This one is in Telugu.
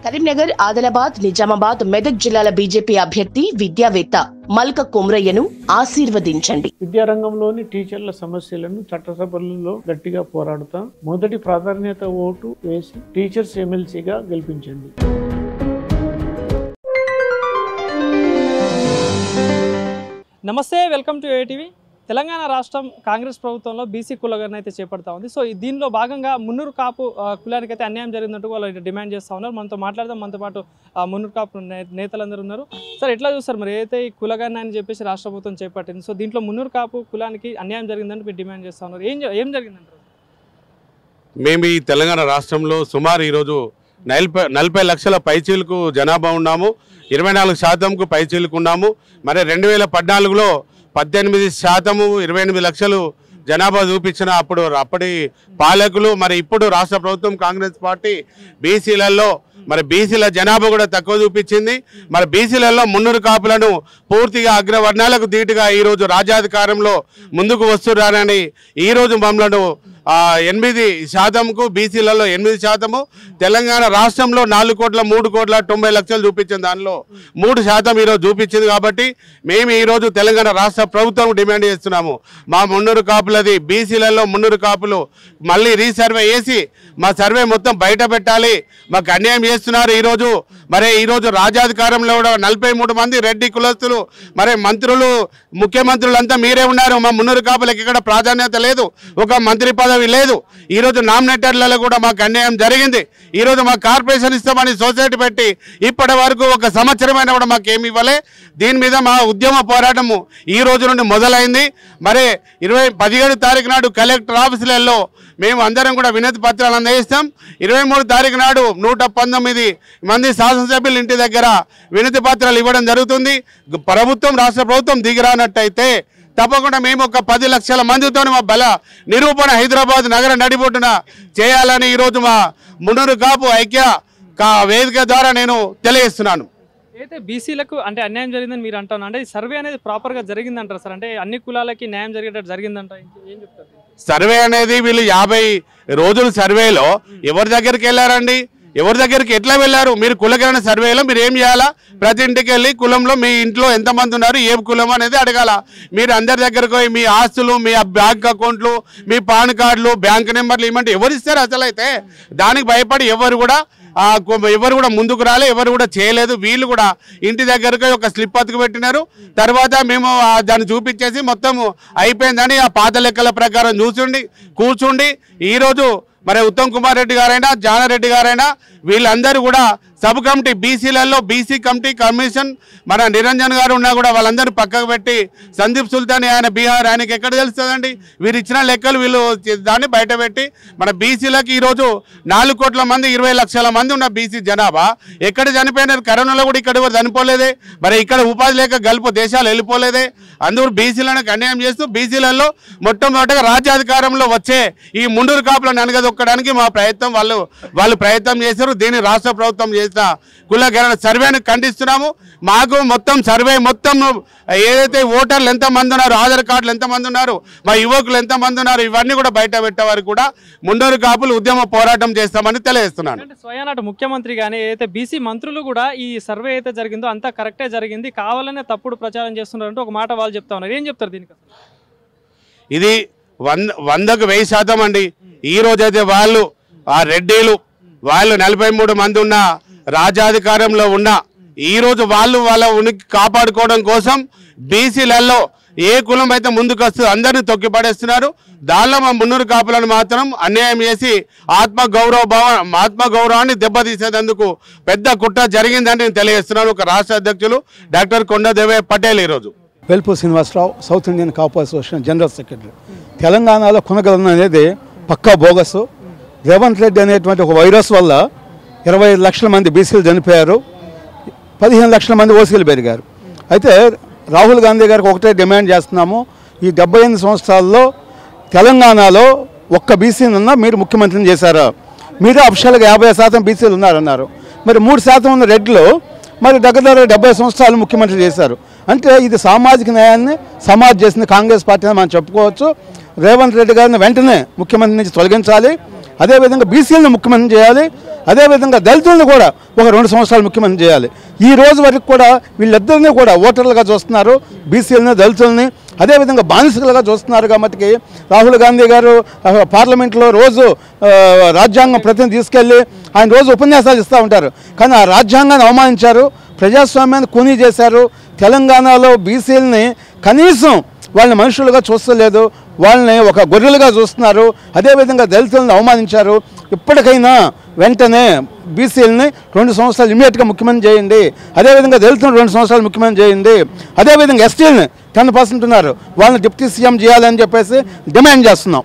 కరీంనగర్, ఆదిలాబాద్, నిజామాబాద్, మెదక్ జిల్లాల బీజేపీ అభ్యర్థి విద్యావేత్త మల్క కుమ్రయ్యను ఆశీర్వదించండి. విద్యారంగంలోని టీచర్ల సమస్యలను చట్టసభలలో గట్టిగా పోరాడుతాం. మొదటి ప్రాధాన్యత ఓటు వేసి టీచర్స్ ఎమ్మెల్సీగా గెలిపించండి. నమస్తే, వెల్కమ్ టు ఏటీవీ. తెలంగాణ రాష్ట్రం కాంగ్రెస్ ప్రభుత్వంలో బీసీ కులగణన అయితే చేపడతా ఉంది. సో దీనిలో భాగంగా మున్నూరు కాపు కులానికి అయితే అన్యాయం జరిగినట్టు వాళ్ళు డిమాండ్ చేస్తూ ఉన్నారు. మనతో మాట్లాడదాం. మనతో పాటు మున్నూరు కాపు నేతలందరూ ఉన్నారు. సార్, ఎట్లా చూస్తారు మరి ఏదైతే ఈ కులగణన అని చెప్పేసి రాష్ట్ర ప్రభుత్వం చేపట్టింది, సో దీంట్లో మున్నూరు కాపు కులానికి అన్యాయం జరిగిందంటే మీరు డిమాండ్ చేస్తూ ఉన్నారు. ఏం జరిగిందంటారు? మేము ఈ తెలంగాణ రాష్ట్రంలో సుమారు ఈరోజు 40 లక్షల పైచీలకు జనాభా ఉన్నాము. 24% పైచీలకు ఉన్నాము. మరి 2014లో 18%, 28 లక్షలు జనాభా చూపించిన అప్పటి పాలకులు. మరి ఇప్పుడు రాష్ట్ర ప్రభుత్వం కాంగ్రెస్ పార్టీ బీసీలలో మరి బీసీల జనాభా కూడా తక్కువ చూపించింది. మరి బీసీలలో మున్నూరు కాపులను పూర్తిగా అగ్రవర్ణాలకు ధీటుగా ఈరోజు రాజ్యాధికారంలో ముందుకు వస్తున్నారని ఈరోజు మమ్మలను 8%, బీసీలలో 8%, తెలంగాణ రాష్ట్రంలో 4,03,90,00,000 చూపించిన దానిలో 3% ఈరోజు చూపించింది. కాబట్టి మేము ఈరోజు తెలంగాణ రాష్ట్ర ప్రభుత్వం డిమాండ్ చేస్తున్నాము. మా మున్నూరు కాపులది బీసీలలో మున్నూరు కాపులు మళ్ళీ రీసర్వే చేసి మా సర్వే మొత్తం బయట పెట్టాలి. మాకు అన్యాయం చేస్తున్నారు. ఈరోజు రాజ్యాధికారంలో కూడా 43 మంది రెడ్డి కులస్తులు, మరి మంత్రులు, ముఖ్యమంత్రులంతా మీరే ఉన్నారు. మా మున్నూరు కాపులకు ఇక్కడ ప్రాధాన్యత లేదు, ఒక మంత్రి పదవి లేదు. ఈరోజు నామినేటర్లలో కూడా మాకు అన్యాయం జరిగింది. ఈరోజు మా కార్పొరేషన్ ఇస్తామని సొసైటీ పెట్టి ఇప్పటి వరకు 1 సంవత్సరమైనా కూడా మాకు ఏమి ఇవ్వలే. దీని మీద మా ఉద్యమ పోరాటము ఈ రోజు నుండి మొదలైంది. మరి 17 తారీఖు నాడు కలెక్టర్ ఆఫీసులలో మేము అందరం కూడా వినతి పత్రాలు అందజేస్తాం. 23 తారీఖు నాడు 119 మంది శాసనసభ్యుల ఇంటి దగ్గర వినతి పత్రాలు ఇవ్వడం జరుగుతుంది. రాష్ట్ర ప్రభుత్వం దిగిరానట్టయితే తప్పకుండా మేము 10 లక్షల మందితో మా బల నిరూపణ హైదరాబాద్ నగర నడిబొట్టున చేయాలని ఈరోజు మా మున్నూరు కాపు ఐక్య వేదిక ద్వారా నేను తెలియజేస్తున్నాను. అయితే బీసీలకు అంటే అన్యాయం జరిగిందని మీరు అంటాను, అంటే సర్వే అనేది ప్రాపర్గా జరిగిందంటారు సార్? అంటే అన్ని కులాలకి న్యాయం జరిగేటట్టు జరిగిందంట, ఏం చెప్తారు? సర్వే అనేది వీళ్ళు 50 రోజుల సర్వేలో ఎవరి దగ్గరికి వెళ్ళారండి? ఎవరి దగ్గరికి ఎట్లా వెళ్ళారు? మీరు కులగణన సర్వేలో మీరు ఏం చేయాలా? ప్రతి ఇంటికి వెళ్ళి కులంలో మీ ఇంట్లో ఎంతమంది ఉన్నారు, ఏ కులం అనేది అడగాల. మీరు అందరి దగ్గరకు పోయి మీ ఆస్తులు, మీ బ్యాంక్ అకౌంట్లు, మీ పాన్ కార్డులు, బ్యాంక్ నెంబర్లు ఇవ్వమంటే ఎవరు ఇస్తారు? అసలు అయితే దానికి భయపడి ఎవరు కూడా ముందుకు రాలే, ఎవరు కూడా చేయలేదు. వీళ్ళు కూడా ఇంటి దగ్గరకు ఒక స్లిప్ అతుకు పెట్టినారు. తర్వాత మేము దాన్ని చూపించేసి మొత్తం అయిపోయిందని ఆ పాత లెక్కల ప్రకారం కూర్చుండి ఈరోజు మరి ఉత్తమ్ కుమార్ రెడ్డి గారైనా, జానారెడ్డి గారైనా వీళ్ళందరూ కూడా సబ్ కమిటీ బీసీలలో బీసీ కమిటీ కమిషన్ మన నిరంజన్ గారు ఉన్నా కూడా వాళ్ళందరూ పక్కకు పెట్టి సందీప్ సుల్తాన్ ఆయన బీహార్, ఆయనకి ఎక్కడ తెలుస్తుందండి? వీరు ఇచ్చిన లెక్కలు వీళ్ళు దాన్ని బయట పెట్టి మన బీసీలకు ఈరోజు 4 కోట్ల మంది, 20 లక్షల మంది ఉన్న బీసీ జనాభా ఎక్కడ చనిపోయినారు? కరోనాలో కూడా ఇక్కడ చనిపోలేదే. మరి ఇక్కడ ఉపాధి లేక గల్పు దేశాలు వెళ్ళిపోలేదే. అందరూ బీసీలను అన్యాయం చేస్తూ బీసీలలో మొట్టమొదటిగా రాజ్యాధికారంలో వచ్చే ఈ మున్నూరు కాపులను అనగదొక్కడానికి మా ప్రయత్నం వాళ్ళు ప్రయత్నం చేశారు. దీన్ని రాష్ట్ర ప్రభుత్వం చేసిన కులగణన సర్వేను ఖండిస్తున్నాము. మాకు మొత్తం సర్వే మొత్తం ఏదైతే ఓటర్లు ఎంతమంది ఉన్నారు, ఆధార్ కార్డులు ఎంతమంది ఉన్నారు, మా యువకులు ఎంతమంది ఉన్నారు, ఇవన్నీ కూడా బయట పెట్టే వరకు కూడా మున్నూరు కాపులు ఉద్యమ పోరాటం చేస్తామని తెలియజేస్తున్నాను. స్వయానాటి ముఖ్యమంత్రి కానీ ఏదైతే బీసీ మంత్రులు కూడా ఈ సర్వే అయితే జరిగిందో అంతా కరెక్టే జరిగింది, కావాలనే తప్పుడు ప్రచారం చేస్తున్నారంటే ఒక మాట వాళ్ళు చెప్తా ఉన్నారు. ఏం చెప్తారు దీనికి? ఇది 100కు 1000% అండి. ఈ రోజైతే వాళ్ళు ఆ రెడ్డిలు 43 మంది ఉన్న రాజ్యాధికారంలో ఉన్న ఈరోజు వాళ్ళ ఉనికి కాపాడుకోవడం కోసం బీసీలలో ఏ కులం అయితే ముందుకు వస్తుందో అందరినీ తొక్కిపడేస్తున్నారు. దానిలో మా మున్నూరు కాపులను మాత్రం అన్యాయం చేసి ఆత్మగౌరవాన్ని దెబ్బతీసేందుకు పెద్ద కుట్ర జరిగిందని నేను తెలియజేస్తున్నాను. ఒక రాష్ట్ర అధ్యక్షులు డాక్టర్ కొండదేవయ్య పటేల్ ఈరోజు వెల్పూర్ శ్రీనివాసరావు, సౌత్ ఇండియన్ కాపు అసోసియేషన్ జనరల్ సెక్రటరీ. తెలంగాణలో కులగణన అనేది పక్కా బోగస్. రేవంత్ రెడ్డి అనేటువంటి ఒక వైరస్ వల్ల 25 లక్షల మంది బీసీలు చనిపోయారు, 15 లక్షల మంది ఓసీలు పెరిగారు. అయితే రాహుల్ గాంధీ గారికి ఒకటే డిమాండ్ చేస్తున్నాము, ఈ 78 సంవత్సరాల్లో తెలంగాణలో ఒక్క బీసీనన్నా మీరు ముఖ్యమంత్రిని చేశారా? మీరు అఫిషియల్గా 50% బీసీలు ఉన్నారన్నారు. మరి 3% ఉన్న రెడ్లు మరి దగ్గర 70 సంవత్సరాలు ముఖ్యమంత్రి చేశారు. అంటే ఇది సామాజిక న్యాయాన్ని చేసింది కాంగ్రెస్ పార్టీ అని మనం చెప్పుకోవచ్చు. రేవంత్ రెడ్డి గారిని వెంటనే ముఖ్యమంత్రి నుంచి తొలగించాలి. అదేవిధంగా బీసీలను ముఖ్యమంత్రి చేయాలి, అదేవిధంగా దళితులను కూడా ఒక 2 సంవత్సరాలు ముఖ్యమంత్రి చేయాలి. ఈ రోజు వరకు కూడా వీళ్ళిద్దరినీ కూడా ఓటర్లుగా చూస్తున్నారు, బీసీలని దళితులని అదేవిధంగా బానిసలుగా చూస్తున్నారు. కాబట్టి రాహుల్ గాంధీ గారు పార్లమెంట్లో రోజు రాజ్యాంగం ప్రతిని తీసుకెళ్ళి ఆయన రోజు ఉపన్యాసాలు ఇస్తూ ఉంటారు. కానీ ఆ రాజ్యాంగాన్ని అవమానించారు, ప్రజాస్వామ్యాన్ని కూనీ చేశారు. తెలంగాణలో బీసీలని కనీసం వాళ్ళని మనుషులుగా చూస్తలేదు, వాళ్ళని ఒక గొర్రెలుగా చూస్తున్నారు. అదేవిధంగా దళితులను అవమానించారు. ఇప్పటికైనా వెంటనే బీసీలని 2 సంవత్సరాలు ఇమీడియట్గా ముఖ్యమంత్రి చేయండి, అదేవిధంగా దళితులను 2 సంవత్సరాలు ముఖ్యమంత్రి చేయండి, అదేవిధంగా ఎస్టీలని 10% ఉన్నారు, వాళ్ళని డిప్యూటీ సీఎం చేయాలని చెప్పేసి డిమాండ్ చేస్తున్నాం.